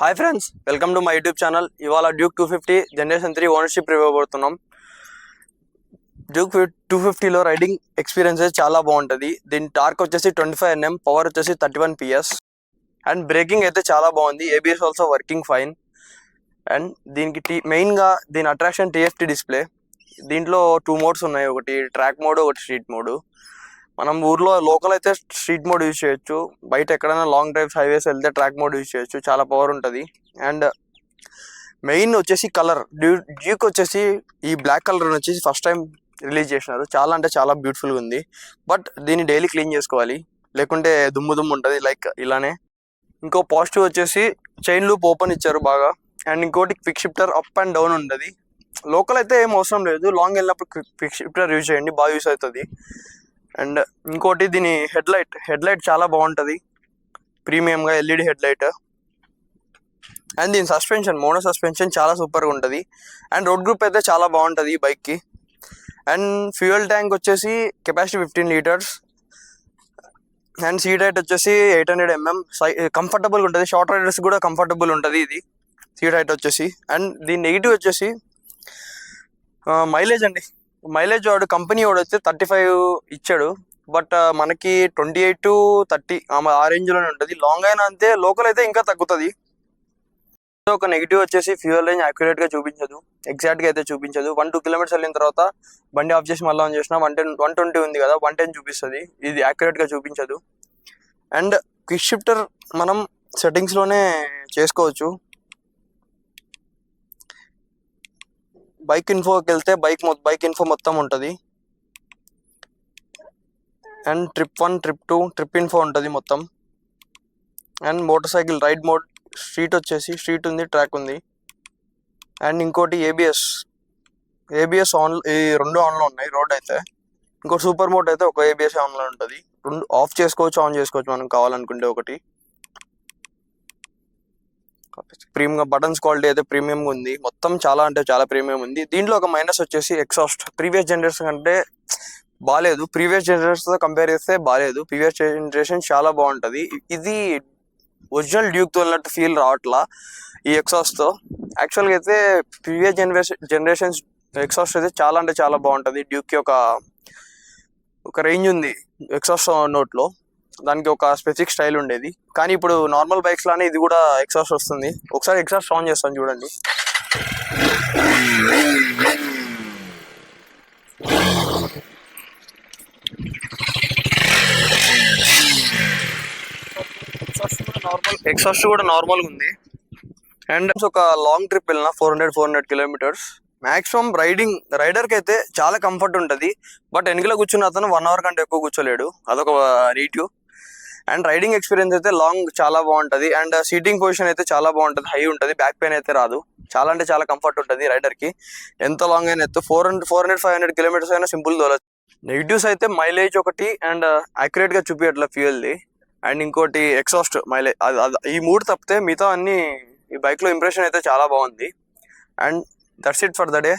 Hi friends, welcome to my YouTube channel. ఇవాళ Duke 250 generation 3 ownership review అవబోతున్నాం. Duke 250లో riding experience చాలా బాగుంటుంది. దీని టార్క్ వచ్చేసి 25 Nm, పవర్ వచ్చేసి 31 PS అండ్ బ్రేకింగ్ అయితే చాలా బాగుంది. ABS also working fine. And దీనికి మెయిన్గా దీని అట్రాక్షన్ TFT డిస్ప్లే. దీంట్లో 2 మోడ్స్ ఉన్నాయి, ఒకటి ట్రాక్ మోడ్, ఒకటి స్ట్రీట్ మోడ్. మనం ఊర్లో లోకల్ అయితే స్ట్రీట్ మోడ్ యూజ్ చేయొచ్చు, బయట ఎక్కడైనా లాంగ్ డ్రైవ్స్ హైవేస్ వెళ్తే ట్రాక్ మోడ్ యూజ్ చేయొచ్చు. చాలా పవర్ ఉంటుంది. అండ్ మెయిన్ వచ్చేసి కలర్, డ్యూక్ వచ్చేసి ఈ బ్లాక్ కలర్ వచ్చేసి ఫస్ట్ టైం రిలీజ్ చేసినారు. చాలా అంటే చాలా బ్యూటిఫుల్గా ఉంది. బట్ దీన్ని డైలీ క్లీన్ చేసుకోవాలి, లేకుంటే దుమ్ము ఉంటుంది లైక్ ఇలానే. ఇంకో పాజిటివ్ వచ్చేసి చైన్ లూప్ ఓపెన్ ఇచ్చారు బాగా. అండ్ ఇంకోటి quick shifter up and down ఉంటుంది. లోకల్ అయితే ఏం అవసరం లేదు, లాంగ్ వెళ్ళినప్పుడు క్విక్ షిఫ్టర్ యూజ్ చేయండి, బాగా యూస్ అవుతుంది. అండ్ ఇంకోటి దీని హెడ్లైట్ చాలా బాగుంటుంది, ప్రీమియంగా LED హెడ్లైట్. అండ్ దీని మోనో సస్పెన్షన్ చాలా సూపర్గా ఉంటుంది. అండ్ రోడ్ గ్రూప్ అయితే చాలా బాగుంటుంది ఈ బైక్కి. అండ్ ఫ్యూయల్ ట్యాంక్ వచ్చేసి capacity 15 litres. And seat height వచ్చేసి 800 mm. కంఫర్టబుల్గా ఉంటుంది, షార్ట్ రైడర్స్ కూడా కంఫర్టబుల్ ఉంటుంది ఇది సీట్ హైట్ వచ్చేసి. అండ్ దీని నెగిటివ్ వచ్చేసి మైలేజ్ అండి. మైలేజ్ వాడు కంపెనీ వాడు వచ్చి 35 ఇచ్చాడు, బట్ మనకి 28 to 30 ఆ రేంజ్లోనే ఉంటుంది. లాంగ్ అయినా అంతే, లోకల్ అయితే ఇంకా తగ్గుతుంది. ఒక నెగిటివ్ వచ్చేసి ఫ్యూయల్ రేంజ్ యాక్యురేట్గా చూపించదు, ఎగ్జాక్ట్గా అయితే చూపించదు. 1-2 kilometers వెళ్ళిన తర్వాత బండి ఆఫ్ చేసి మళ్ళీ ఆన్ చేసిన 120 ఉంది కదా, 110 చూపిస్తుంది. ఇది యాక్యురేట్గా చూపించదు. అండ్ క్విక్ షిఫ్టర్ మనం సెట్టింగ్స్లోనే చేసుకోవచ్చు. బైక్ ఇన్ఫోకి వెళ్తే బైక్ ఇన్ఫో మొత్తం ఉంటుంది. And trip 1, trip 2, trip info ఉంటుంది మొత్తం. And motorcycle ride mode, street వచ్చేసి స్ట్రీట్ ఉంది, ట్రాక్ ఉంది. అండ్ ఇంకోటి ఏబిఎస్ ఆన్, ఈ 2 ఆన్లో ఉన్నాయి రోడ్ అయితే. ఇంకోటి సూపర్ మోడ్ అయితే ఒక ABS ఆన్లో ఉంటుంది. 2 ఆఫ్ చేసుకోవచ్చు, ఆన్ చేసుకోవచ్చు మనం కావాలనుకుంటే. ఒకటి ప్రీమియం బటన్స్ క్వాలిటీ అయితే ప్రీమియంగా ఉంది, మొత్తం చాలా అంటే చాలా ప్రీమియం ఉంది. దీంట్లో ఒక మైనస్ వచ్చేసి ఎగ్జాస్ట్. ప్రీవియస్ జనరేషన్ కంటే బాగాలేదు, ప్రీవియస్ జనరేషన్తో కంపేర్ చేస్తే బాగాలేదు. ప్రీవియస్ జనరేషన్ చాలా బాగుంటుంది. ఇది ఒరిజినల్ డ్యూక్తో వెళ్ళినట్టు ఫీల్ రావట్లా ఈ ఎగ్జాస్ట్తో. యాక్చువల్గా అయితే ప్రీవియస్ జనరేషన్స్ ఎగ్జాస్ట్ అయితే చాలా అంటే చాలా బాగుంటుంది. డ్యూక్కి ఒక రేంజ్ ఉంది ఎగ్జాస్ట్ నోట్లో, దానికి ఒక స్పెసిఫిక్ స్టైల్ ఉండేది. కానీ ఇప్పుడు నార్మల్ బైక్స్ లానే ఇది కూడా ఎగ్జాస్ట్ వస్తుంది. ఒకసారి ఎగ్జాస్ట్ ఆన్ చేస్తాను చూడండి. ఎగ్జాస్ట్ కూడా నార్మల్గా ఉంది. అండ్ ఒక లాంగ్ ట్రిప్ వెళ్ళిన 400 kilometers మ్యాక్సిమం రైడర్కి అయితే చాలా కంఫర్ట్ ఉంటుంది. బట్ వెనకలో కూర్చున్న అతను 1 hour కంటే ఎక్కువ కూర్చోలేడు, అదొక నెగిటివ్. అండ్ రైడింగ్ ఎక్స్పీరియన్స్ అయితే లాంగ్ చాలా బాగుంటుంది. అండ్ సీటింగ్ పొజిషన్ అయితే చాలా బాగుంటుంది, హై ఉంటుంది, బ్యాక్ పెయిన్ అయితే రాదు. చాలా అంటే చాలా కంఫర్ట్ ఉంటుంది రైడర్కి. ఎంత లాంగ్ అయినా 400-500 kilometers అయినా సింపుల్ తోలచ్చు. నెగిటివ్స్ అయితే మైలేజ్ ఒకటి, అండ్ యాక్యురేట్గా చూపించట్లా ఫ్యూయల్ది. అండ్ ఇంకోటి ఎగ్జాస్ట్ మైలేజ్, ఈ 3 తప్పితే మిగతా అన్ని ఈ బైక్లో ఇంప్రెషన్ అయితే చాలా బాగుంది. And that's it for the day.